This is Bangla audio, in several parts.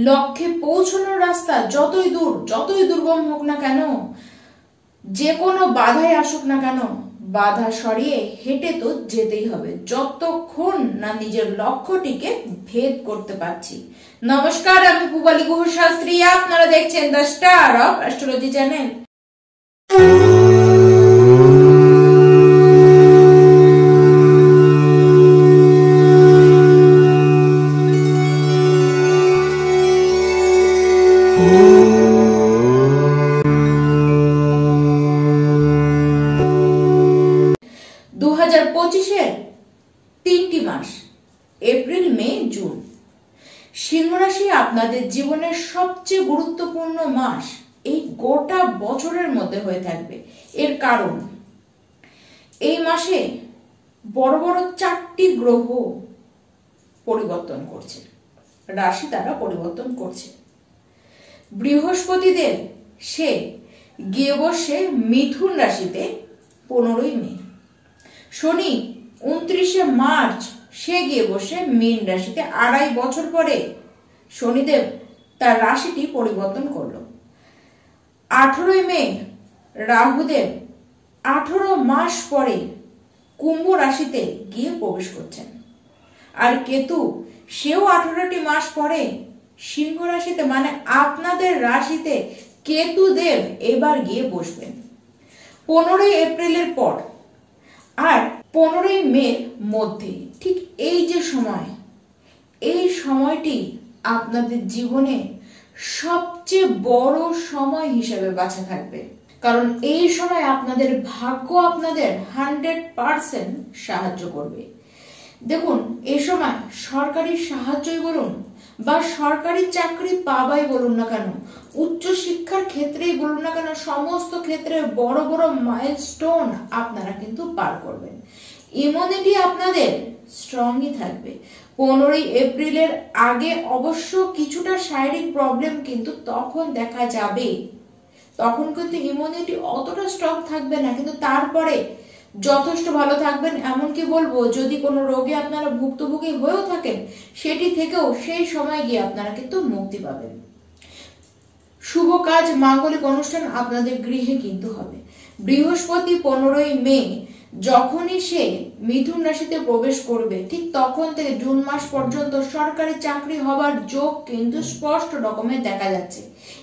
লক্ষ্যে পৌঁছানোর রাস্তা যতই দূর, যতই দুর্গম হোক না কেন, যে কোনো বাধাই আসুক না কেন, বাধা সরিয়ে হেঁটে তো যেতেই হবে, যতক্ষণ না নিজের লক্ষ্যটিকে ভেদ করতে পারছি। নমস্কার, আমি পূবালী গুহ শাস্ত্রী, আপনারা দেখছেন the star of astrology channel. তিনটি মাস, এপ্রিল, মে, জুন, সিংহ রাশি আপনাদের জীবনের সবচেয়ে গুরুত্বপূর্ণ মাস এই গোটা বছরের মধ্যে হয়ে থাকবে। এর কারণ, এই মাসে বড় বড় 4টি গ্রহ পরিবর্তন করছে, রাশি তারা পরিবর্তন করছে। বৃহস্পতি দেব সে গিয়ে বসে মিথুন রাশিতে 15ই মে। শনি 29শে মার্চ সে গিয়ে বসে মীন রাশিতে। 2.5 বছর পরে শনিদেব তার রাশিটি পরিবর্তন করলো। 18ই মে রাহুদেব 18 মাস পরে কুম্ভ রাশিতে গিয়ে প্রবেশ করছেন। আর কেতু সেও 18টি মাস পরে সিংহ রাশিতে, মানে আপনাদের রাশিতে কেতু দেব এবার গিয়ে বসবেন 15ই এপ্রিলের পর। আর 15ই মের মধ্যে ঠিক এই যে সময়, এই সময়টি আপনাদের জীবনে সবচেয়ে বড় সময় হিসেবে বাছা থাকবে, কারণ এই সময় আপনাদের ভাগ্য আপনাদের 100% সাহায্য করবে। দেখুন, এই সময় সরকারি সাহায্যই বলুন বা সরকারি চাকরি পাবাই বলুন না কেন, উচ্চ শিক্ষার ক্ষেত্রেই বলুন না কেন, সমস্ত ক্ষেত্রে বড় বড় মাইলস্টোন আপনারা কিন্তু পার করবেন। ইমিউনিটি আপনাদের স্ট্রংই থাকবে। 15ই এপ্রিলের আগে অবশ্য কিছুটা শারীরিক প্রবলেম কিন্তু তখন দেখা যাবে, তখন কিন্তু ইমিউনিটি অতটা স্ট্রং থাকবে না, কিন্তু তারপরে যথেষ্ট ভালো থাকবেন। এমনকি বলবো, যদি কোনো রোগে আপনারা ভুক্তভোগী হয়েও থাকেন, সেটি থেকেও সেই সময় গিয়ে আপনারা কিন্তু মুক্তি পাবেন। শুভ কাজ, মাঙ্গলিক অনুষ্ঠান আপনাদের গৃহে কিন্তু হবে। বৃহস্পতি 15ই মে যখনই সে মিথুন রাশিতে প্রবেশ করবে, ঠিক তখন থেকে জুন মাস পর্যন্ত সরকারি চাকরি হবার যোগ কিন্তু স্পষ্ট রকমের দেখা যাচ্ছে।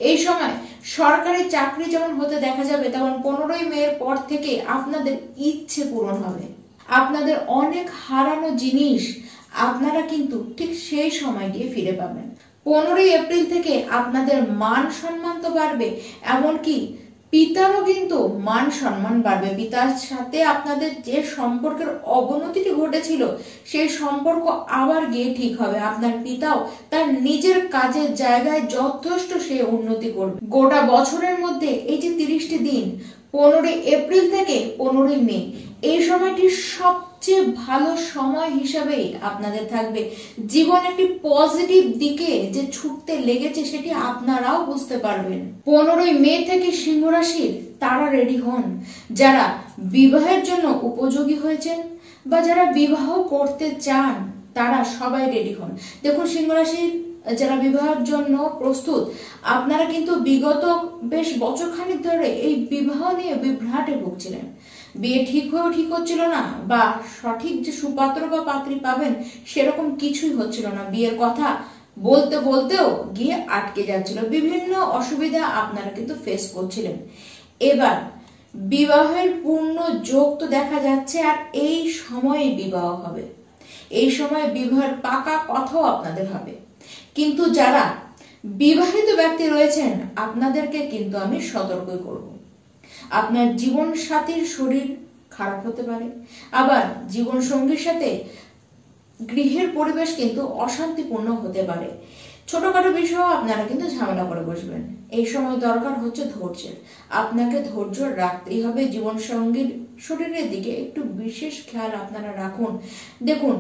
এই সময় সরকারি চাকরি যেমন হতে দেখা যাবে, তেমন 15ই মে এর পর থেকে আপনাদের ইচ্ছে পূরণ হবে। আপনাদের অনেক হারানো জিনিস আপনারা কিন্তু ঠিক সেই সময় গিয়ে ফিরে পাবেন। 15ই এপ্রিল থেকে আপনাদের মান সম্মান তো বাড়বে, এমনকি পিতারও কিন্তু মান সম্মান বাড়বে। পিতার সাথে আপনাদের যে সম্পর্কের অবনতিটি ঘটেছিল, সেই সম্পর্ক আবার গিয়ে ঠিক হবে। আপনার পিতাও তার নিজের কাজের জায়গায় যথেষ্ট সে উন্নতি করবে। গোটা বছরের মধ্যে এই যে 30টি দিন, 15ই এপ্রিল থেকে 15ই মে, এই সময়টি সবচেয়ে ভালো সময় হিসাবেই আপনাদের থাকবে। জীবন একটি পজিটিভ দিকে যে ছুটতে লেগেছে, সেটি আপনারাও বুঝতে পারবেন। 15ই মে থেকে সিংহ রাশির তারা রেডি হন, যারা বিবাহের জন্য উপযোগী হয়েছেন বা যারা বিবাহ করতে চান, তারা সবাই রেডি হন। দেখুন, সিংহ রাশির যারা বিবাহের জন্য প্রস্তুত, আপনারা কিন্তু বিগত বেশ বছরখানেক ধরে এই বিবাহ নিয়ে বিভ্রাটে ভুগছিলেন। বিয়ে ঠিক হয়েও ঠিক হচ্ছিল না, বা সঠিক যে সুপাত্র বা পাত্রী পাবেন সেরকম কিছুই হচ্ছিল না। বিয়ের কথা বলতে বলতেও গিয়ে আটকে যাচ্ছিল, বিভিন্ন অসুবিধা আপনারা কিন্তু ফেস করছিলেন। এবার বিবাহের পূর্ণ যোগ তো দেখা যাচ্ছে, আর এই সময়ে বিবাহ হবে। এই সময় বিবাহের পাকা কথাও আপনাদের হবে। কিন্তু যারা বিবাহিত ব্যক্তি রয়েছেন, আপনাদেরকে কিন্তু আমি সতর্কই করব। আপনার জীবন সাথীর শরীর খারাপ হতে পারে, আবার জীবন সঙ্গীর সাথে গৃহের পরিবেশ কিন্তু অশান্তিপূর্ণ হতে পারে। ছোটখাটো বিষয়েও আপনারা কিন্তু ঝামেলা করে বসবেন। এই সময় দরকার হচ্ছে ধৈর্যের। আপনাকে ধৈর্য রাখতেই হবে। জীবন সঙ্গীর শরীরের দিকে একটু বিশেষ খেয়াল আপনারা রাখুন। দেখুন,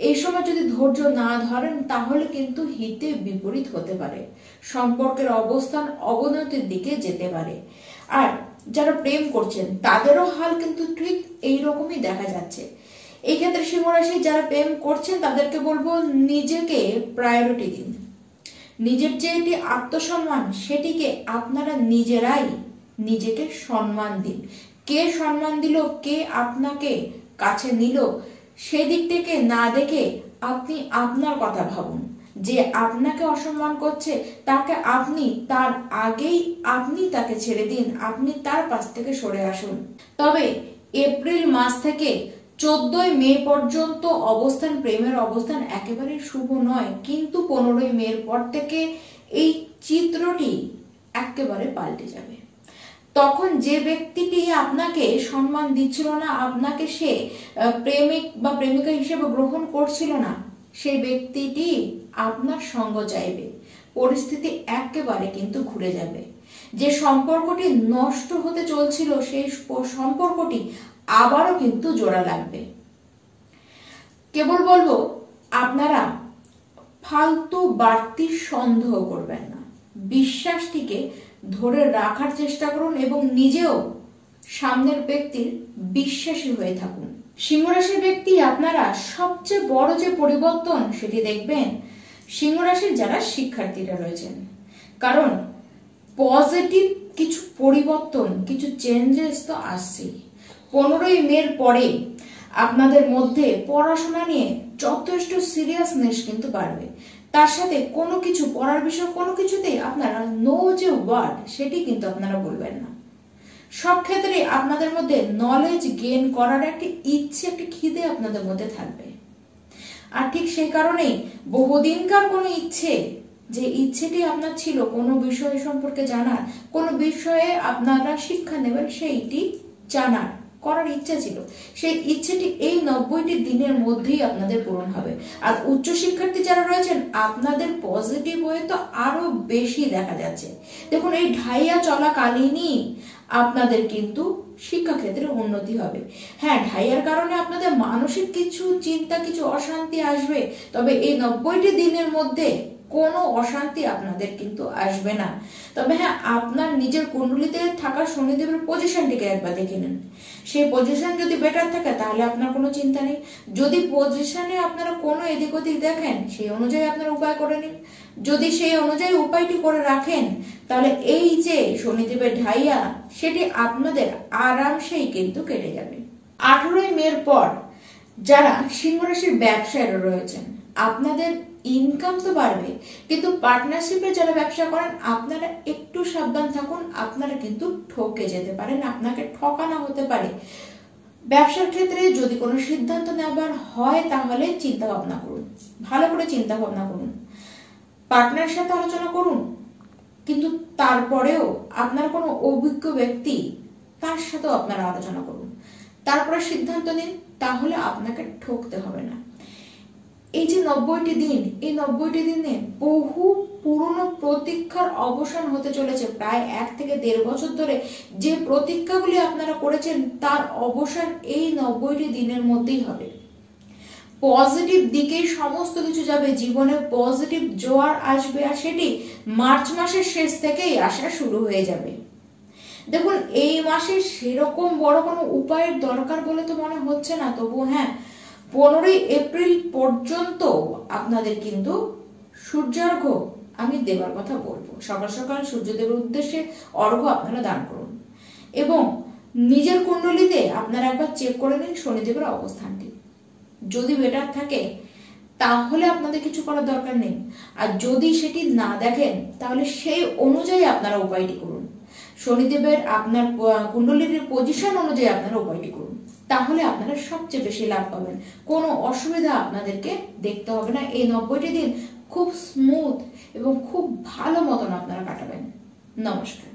এই সময় যদি ধৈর্য না ধরেন, তাহলে কিন্তু হিতে বিপরীত হতে পারে, সম্পর্কের অবস্থান অবনতির দিকে যেতে পারে। আর যারা প্রেম করছেন, তাদেরও হাল কিন্তু ঠিক এইরকমই দেখা যাচ্ছে। এই ক্ষেত্রে সিংহ রাশি যারা প্রেম করছেন, তাদেরকে বলবো নিজেকে প্রায়োরিটি দিন। নিজের যে এটি আত্মসম্মান, সেটিকে আপনারা নিজেরাই নিজেকে সম্মান দিন। কে সম্মান দিল, কে আপনাকে কাছে নিল, সেদিক থেকে না দেখে আপনি আপনার কথা ভাবুন। যে আপনাকে অসম্মান করছে তাকে আপনি তার আগেই আপনি তাকে ছেড়ে দিন, আপনি তার পাশ থেকে সরে আসুন। তবে এপ্রিল মাস থেকে 14 মে পর্যন্ত অবস্থান, প্রেমের অবস্থান একেবারে শুভ নয়, কিন্তু 15 মে পর থেকে এই চিত্রটি একেবারে পাল্টে যাবে। তখন যে ব্যক্তিটি আপনাকে সম্মান দিচ্ছিল না, আপনাকে সে প্রেমিক বা প্রেমিকা হিসেবে গ্রহণ করছিল না, সেই ব্যক্তিটি আপনার সঙ্গ চাইবে। পরিস্থিতি একেবারে কিন্তু ঘুরে যাবে। যে সম্পর্কটি নষ্ট হতে চলছিল, সেই সম্পর্কটি আবারও কিন্তু জোড়া লাগবে। কেবল বলবো, আপনারা ফালতু বাড়তি সন্দেহ করবেন না, বিশ্বাসটিকে ধরে রাখার চেষ্টা করুন এবং নিজেও সামনের ব্যক্তির বিশ্বাসী হয়ে থাকুন। সিংহ রাশির ব্যক্তি আপনারা সবচেয়ে বড় যে পরিবর্তন সেটি দেখবেন সিংহ রাশির যারা শিক্ষার্থীরা রয়েছেন। কারণ পজিটিভ কিছু পরিবর্তন, কিছু চেঞ্জেস তো আসছেই। 15 মের পরে আপনাদের মধ্যে পড়াশোনা নিয়ে যথেষ্ট সিরিয়াসনেস কিন্তু বাড়বে। তার সাথে কোনো কিছু পড়ার বিষয় কোনো কিছুতেই আপনারা নো যে ওয়ার্ড সেটি কিন্তু আপনারা বলবেন না। সব ক্ষেত্রে আপনাদের মধ্যে নলেজ গেইন করার একটি ইচ্ছে, একটি খিদে আপনাদের মধ্যে থাকবে। আর ঠিক সেই কারণেই বহুদিনকার কোনো ইচ্ছে, যে ইচ্ছেটি আপনার ছিল কোনো বিষয় সম্পর্কে জানার, কোনো বিষয়ে আপনারা শিক্ষা নেবেন, সেইটি জানার করার ইচ্ছা ছিল, সেই ইচ্ছেটি এই 90টি দিনের মধ্যেই আপনাদের পূরণ হবে। আর উচ্চ শিক্ষার্থী যারা রয়েছেন আপনাদের পজিটিভ ওয়ে তো আরো বেশি দেখা যাচ্ছে। দেখুন, এই ঢাইয়া চলাকালীনই আপনাদের কিন্তু শিক্ষাক্ষেত্রে উন্নতি হবে। হ্যাঁ, ঢাইয়ার কারণে আপনাদের মানসিক কিছু চিন্তা, কিছু অশান্তি আসবে, তবে এই 90টি দিনের মধ্যে কোনো অশান্তি আপনাদের কিন্তু আসবে না। তবে হ্যাঁ, আপনার নিজের কুণ্ডলিতে থাকা শনিদেবের পজিশনটিকে একবার দেখে নিন। সেই পজিশন যদি বেটার থাকে তাহলে আপনার কোনো চিন্তা নেই। যদি পজিশনে আপনারা কোনো এদিক ওদিক দেখেন, সেই অনুযায়ী আপনারা উপায় করে নিন। যদি সেই অনুযায়ী উপায়টি করে রাখেন, তাহলে এই যে শনিদেবের ঢাইয়া সেটি আপনাদের আরামসেই কিন্তু কেটে যাবে। 18 মের পর যারা সিংহ রাশির ব্যবসায়ীরা রয়েছেন, আপনাদের ইনকাম তো বাড়বে, কিন্তু পার্টনারশিপে যারা ব্যবসা করেন আপনারা একটু সাবধান থাকুন। আপনারা কিন্তু ঠকে যেতে পারেন, আপনাকে ঠকানো হতে পারে। ব্যবসার ক্ষেত্রে যদি কোনো সিদ্ধান্ত নেবার হয় তাহলে চিন্তা ভাবনা করুন, ভালো করে চিন্তা ভাবনা করুন, পার্টনারের সাথে আলোচনা করুন, কিন্তু তারপরেও আপনার কোনো অভিজ্ঞ ব্যক্তি, তার সাথেও আপনারা আলোচনা করুন, তারপরে সিদ্ধান্ত নিন, তাহলে আপনাকে ঠকতে হবে না। এই যে 90টি দিন, এই 90টি দিনে বহু পুরনো প্রতীক্ষার অবসান হতে চলেছে। প্রায় 1 থেকে 1.5 বছর ধরে যে প্রতীক্ষাগুলি আপনারা করেছেন তার অবসান এই 90টি দিনের মধ্যেই হবে। পজিটিভ দিকেই সমস্ত কিছু যাবে, জীবনে পজিটিভ জোয়ার আসবে, আর সেটি মার্চ মাসের শেষ থেকেই আসা শুরু হয়ে যাবে। দেখুন, এই মাসে সেরকম বড় কোনো উপায়ের দরকার বলে তো মনে হচ্ছে না, তবু হ্যাঁ, 15 এপ্রিল পর্যন্ত আপনাদের কিন্তু সূর্যার্ঘ্য আমি দেবার কথা বলবো। সকাল সকাল সূর্যদেবের উদ্দেশ্যে অর্ঘ্য আপনারা দান করুন এবং নিজের কুণ্ডলিতে আপনারা একবার চেক করে নিন শনিদেবের অবস্থানটি। যদি বেটার থাকে তাহলে আপনাদের কিছু করার দরকার নেই, আর যদি সেটি না দেখেন তাহলে সেই অনুযায়ী আপনারা উপায়টি করুন। শনিদেবের আপনার কুণ্ডলীর পজিশন অনুযায়ী আপনারা উপায়টি করুন, তাহলে আপনারা সবচেয়ে বেশি লাভ পাবেন। কোনো অসুবিধা আপনাদেরকে দেখতে হবে না। এই 90টি দিন খুব স্মুথ এবং খুব ভালো মতন আপনারা কাটাবেন। নমস্কার।